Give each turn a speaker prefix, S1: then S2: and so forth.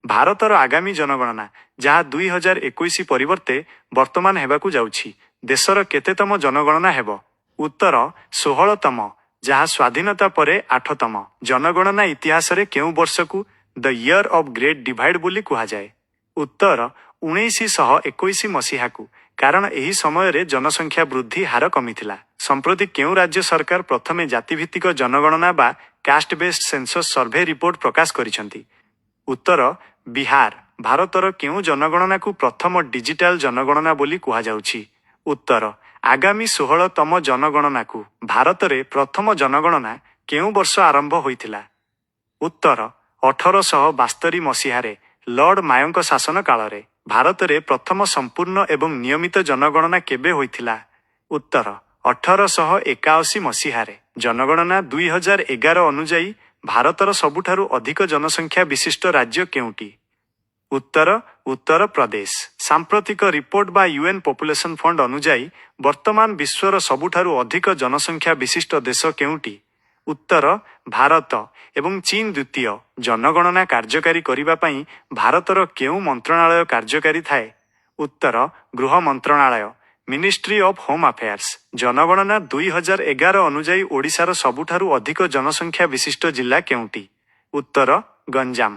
S1: ଭାରତର ଆଗାମୀ ଜନଗଣନା ଯାହା 2021 ପରିବର୍ତ୍ତେ ବର୍ତ୍ତମାନ ହେବାକୁ ଯାଉଛି। ଦେଶର କେତେତମ ଜନଗଣନା ହେବ? ଉତ୍ତର 16ତମ, ଯାହା ସ୍ୱାଧୀନତା ପରେ 8ତମ। ଜନଗଣନା ଇତିହାସରେ କେଉଁ ବର୍ଷକୁ the year of great divide ବୋଲି କୁହାଯାଏ? ଉତ୍ତର 1921 ମସିହାକୁ, କାରଣ ଏହି ସମୟରେ ଜନସଂଖ୍ୟା ବୃଦ୍ଧି ହାର କମିଥିଲା। ସମ୍ପ୍ରତି କେଉଁ ରାଜ୍ୟ ସରକାର ପ୍ରଥମେ ଜାତିଭିତ୍ତିକ ଜନଗଣନା ବା caste based census survey report ପ୍ରକାଶ କରିଛନ୍ତି? ଉତ୍ତର ବିହାର। ଭାରତର କେଉଁ ଜନଗଣନାକୁ ପ୍ରଥମ ଡିଜିଟାଲ ଜନଗଣନା ବୋଲି କୁହାଯାଉଛି? ଉତ୍ତର ଆଗାମୀ 16ତମ ଜନଗଣନାକୁ। ଭାରତରେ ପ୍ରଥମ ଜନଗଣନା କେଉଁ ବର୍ଷ ଆରମ୍ଭ ହୋଇଥିଲା? ଉତ୍ତର 1872 ମସିହାରେ ଲର୍ଡ ମାୟୋଙ୍କ ଶାସନ କାଳରେ। ଭାରତରେ ପ୍ରଥମ ସମ୍ପୂର୍ଣ୍ଣ ଏବଂ ନିୟମିତ ଜନଗଣନା କେବେ ହୋଇଥିଲା? ଉତ୍ତର 1881 ମସିହାରେ। ଜନଗଣନା 2011 ଅନୁଯାୟୀ ଭାରତର ସବୁଠାରୁ ଅଧିକ ଜନସଂଖ୍ୟା ବିଶିଷ୍ଟ ରାଜ୍ୟ କେଉଁଟି? ଉତ୍ତର ଉତ୍ତରପ୍ରଦେଶ। ସାମ୍ପ୍ରତିକ ରିପୋର୍ଟ ବା ୟୁଏନ୍ ପପୁଲେସନ ଫଣ୍ଡ ଅନୁଯାୟୀ ବର୍ତ୍ତମାନ ବିଶ୍ୱର ସବୁଠାରୁ ଅଧିକ ଜନସଂଖ୍ୟା ବିଶିଷ୍ଟ ଦେଶ କେଉଁଟି? ଉତ୍ତର ଭାରତ ଏବଂ ଚୀନ ଦ୍ୱିତୀୟ। ଜନଗଣନା କାର୍ଯ୍ୟକାରୀ କରିବା ପାଇଁ ଭାରତର କେଉଁ ମନ୍ତ୍ରଣାଳୟ କାର୍ଯ୍ୟକାରୀ ଥାଏ? ଉତ୍ତର ଗୃହ ମନ୍ତ୍ରଣାଳୟ, ମିନିଷ୍ଟ୍ରି ଅଫ୍ ହୋମ୍ ଆଫେୟାର୍ସ। ଜନଗଣନା 2011 ଅନୁଯାୟୀ ଓଡ଼ିଶାର ସବୁଠାରୁ ଅଧିକ ଜନସଂଖ୍ୟା ବିଶିଷ୍ଟ ଜିଲ୍ଲା କେଉଁଟି? ଉତ୍ତର ଗଞ୍ଜାମ।